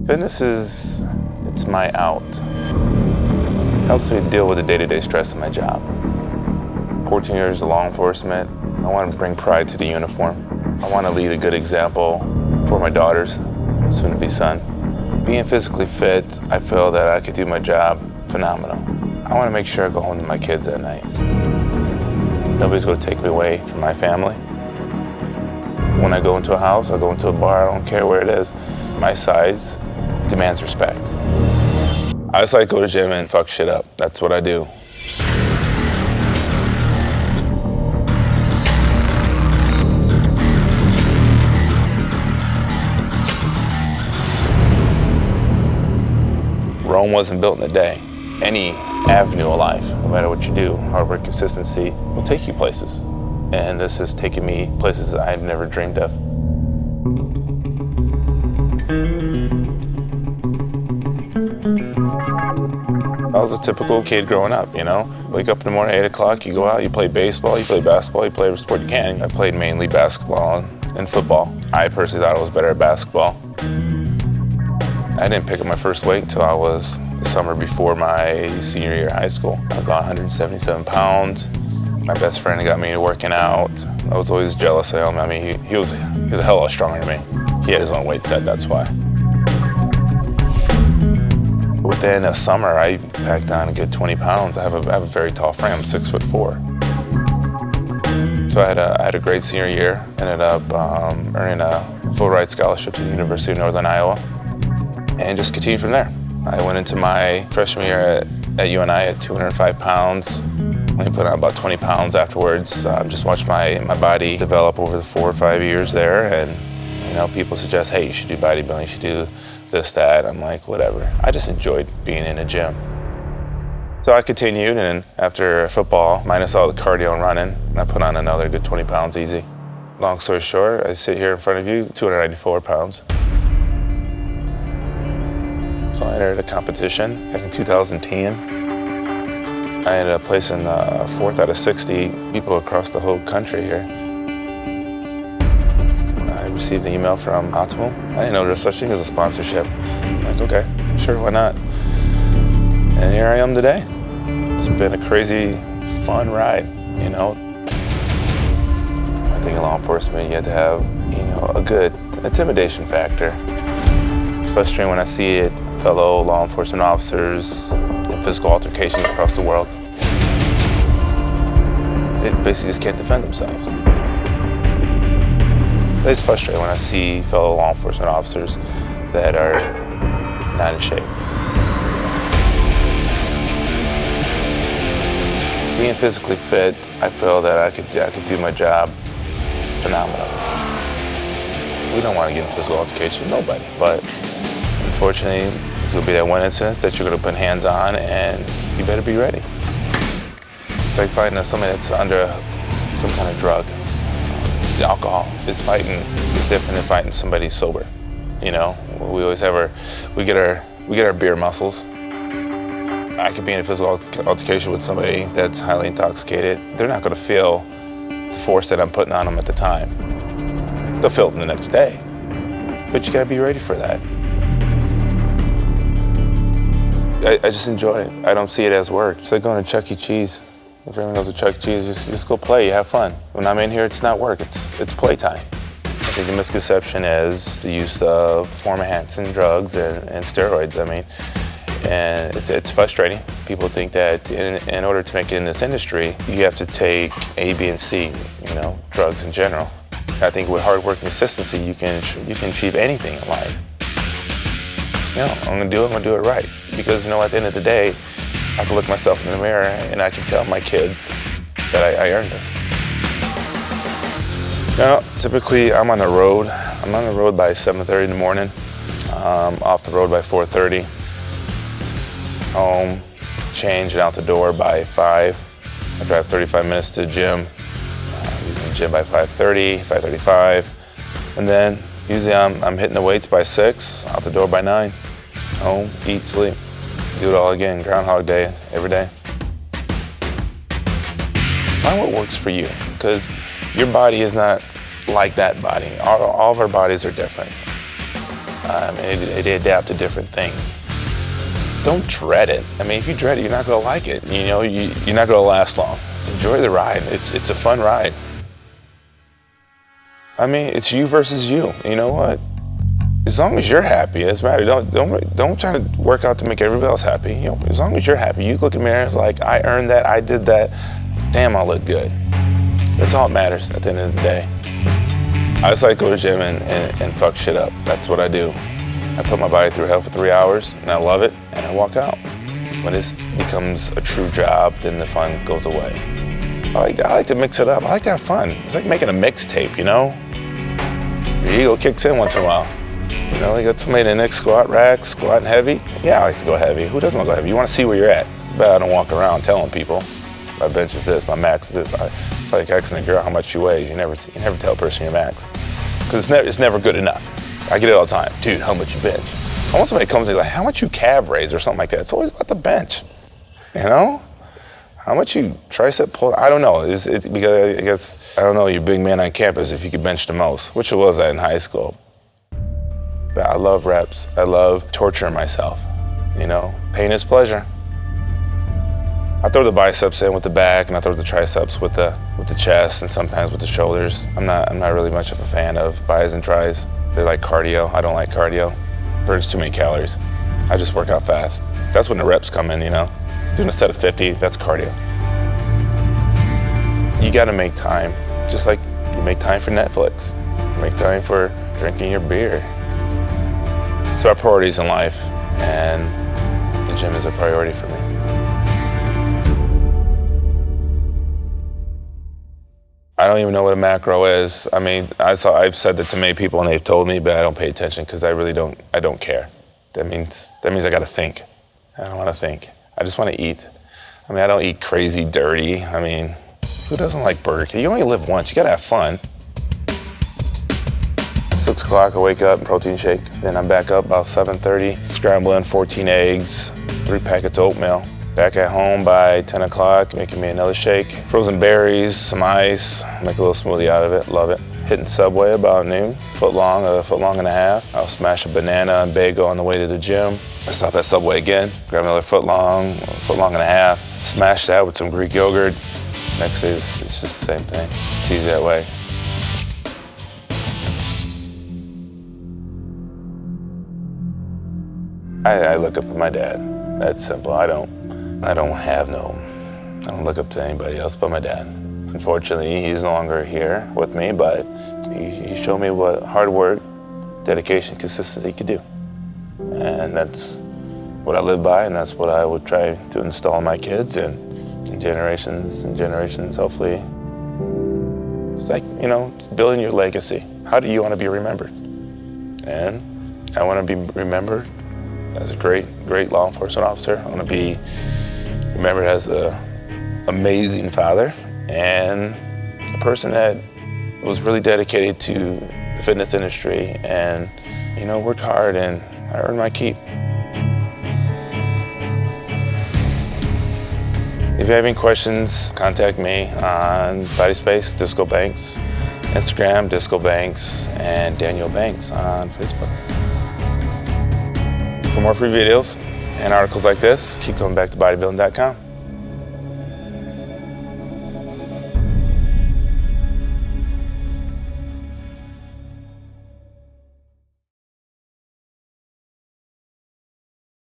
Fitness it's my out. It helps me deal with the day-to-day stress of my job. 14 years of law enforcement, I want to bring pride to the uniform. I want to lead a good example for my daughters, soon-to-be son. Being physically fit, I feel that I could do my job phenomenal. I want to make sure I go home to my kids at night. Nobody's going to take me away from my family. When I go into a house, I go into a bar, I don't care where it is. My size demands respect. I just like to go to the gym and fuck shit up. That's what I do. Rome wasn't built in a day. Any avenue of life, no matter what you do, hard work, consistency, will take you places. And this has taken me places I had never dreamed of. I was a typical kid growing up, you know? Wake up in the morning, 8 o'clock, you go out, you play baseball, you play basketball, you play every sport you can. I played mainly basketball and football. I personally thought I was better at basketball. I didn't pick up my first weight until I was the summer before my senior year of high school. I got 177 pounds. My best friend got me working out. I was always jealous of him. I mean, he was a hell of a lot stronger than me. He had his own weight set, that's why. Within a summer, I packed on a good 20 pounds. I have a very tall frame, I'm 6'4". So I had a great senior year. Ended up earning a full ride scholarship to the University of Northern Iowa, and just continued from there. I went into my freshman year at UNI at 205 pounds. I put on about 20 pounds afterwards. Just watched my body develop over the 4 or 5 years there, and you know, people suggest, hey, you should do bodybuilding, you should do this, that. I'm like, whatever. I just enjoyed being in a gym. So I continued, and after football, minus all the cardio and running, I put on another good 20 pounds easy. Long story short, I sit here in front of you, 294 pounds. So I entered a competition back in 2010. I ended up placing 4th out of 60 people across the whole country here. I received an email from Optimal. I didn't know there was such thing as a sponsorship. I'm like, okay, sure, why not? And here I am today. It's been a crazy, fun ride, you know. I think in law enforcement, you have to have, you know, a good intimidation factor. It's frustrating when I see it, fellow law enforcement officers in physical altercations across the world. They basically just can't defend themselves. It's frustrating when I see fellow law enforcement officers that are not in shape. Being physically fit, I feel that I could do my job phenomenal. We don't want to get in physical altercation with nobody, but unfortunately, there's going to be that one instance that you're going to put hands on, and you better be ready. It's like fighting somebody that's under some kind of drug. The alcohol is different than fighting somebody sober. You know, we always have we get our beer muscles. I could be in a physical altercation with somebody that's highly intoxicated. They're not going to feel the force that I'm putting on them at the time. They'll feel it the next day, but you got to be ready for that. I just enjoy it. I don't see it as work. It's like going to Chuck E. Cheese. If everyone goes to Chuck E. Cheese, just go play, you have fun. When I'm in here, it's not work, it's playtime. I think the misconception is the use of form-enhancing drugs and steroids, I mean. And it's frustrating. People think that in order to make it in this industry, you have to take A, B, and C, you know, drugs in general. I think with hard work and consistency, you can achieve anything in life. You know, I'm gonna do it right. Because, you know, at the end of the day, I can look myself in the mirror and I can tell my kids that I earned this. Now, typically I'm on the road. I'm on the road by 7:30 in the morning. Off the road by 4:30. Home, change and out the door by 5. I drive 35 minutes to the gym. Using the gym by 5:30, 5:35. And then usually I'm hitting the weights by 6, out the door by 9. Home, eat, sleep. Do it all again, Groundhog Day, every day. Find what works for you, because your body is not like that body. All of our bodies are different. They adapt to different things. Don't dread it. I mean, if you dread it, you're not gonna like it. You know, you're not gonna last long. Enjoy the ride. It's a fun ride. I mean, it's you versus you. You know what? As long as you're happy, it doesn't matter. Don't try to work out to make everybody else happy. You know, as long as you're happy, you look in the mirror, it's like, I earned that, I did that. Damn, I look good. That's all that matters at the end of the day. I just like to go to the gym and fuck shit up. That's what I do. I put my body through hell for 3 hours, and I love it, and I walk out. When this becomes a true job, then the fun goes away. I like to mix it up. I like to have fun. It's like making a mixtape, you know? Your ego kicks in once in a while. You know, you got somebody in the next squat rack, squatting heavy. Yeah, I like to go heavy. Who doesn't want to go heavy? You want to see where you're at. But I don't walk around telling people, my bench is this, my max is this. It's like asking a girl how much she weighs. You never tell a person your max. Because it's never good enough. I get it all the time. Dude, how much you bench? I want somebody to come to me like, how much you calf raise or something like that. It's always about the bench, you know? How much you tricep pull? I don't know. Because I guess, I don't know, you're a big man on campus if you could bench the most, which it was that in high school. But I love reps. I love torturing myself, you know? Pain is pleasure. I throw the biceps in with the back, and I throw the triceps with the chest, and sometimes with the shoulders. I'm not really much of a fan of bis and tris. They're like cardio. I don't like cardio. Burns too many calories. I just work out fast. That's when the reps come in, you know? Doing a set of 50, that's cardio. You gotta make time, just like you make time for Netflix. You make time for drinking your beer. It's about priorities in life, and the gym is a priority for me. I don't even know what a macro is. I mean, I've said that to many people and they've told me, but I don't pay attention because I don't care. That means I gotta think. I don't wanna think. I just wanna eat. I mean, I don't eat crazy dirty. I mean, who doesn't like Burger King? You only live once, you gotta have fun. 6 o'clock, I wake up, protein shake. Then I'm back up about 7:30, scrambling 14 eggs, 3 packets of oatmeal. Back at home by 10 o'clock, making me another shake. Frozen berries, some ice, make a little smoothie out of it, love it. Hitting Subway about noon, a foot long and a half. I'll smash a banana and bagel on the way to the gym. I stop at Subway again, grab another foot long and a half. Smash that with some Greek yogurt. Next day, it's just the same thing. It's easy that way. I look up to my dad. That's simple. I don't look up to anybody else but my dad. Unfortunately, he's no longer here with me, but he showed me what hard work, dedication, consistency could do. And that's what I live by, and that's what I would try to install in my kids and generations and generations, hopefully. It's like, you know, it's building your legacy. How do you want to be remembered? And I want to be remembered as a great law enforcement officer. I want to be remembered as an amazing father and a person that was really dedicated to the fitness industry and, you know, worked hard and I earned my keep. If you have any questions, contact me on BodySpace, Disco Banks, Instagram, Disco Banks, and Daniel Banks on Facebook. For more free videos and articles like this, keep coming back to Bodybuilding.com.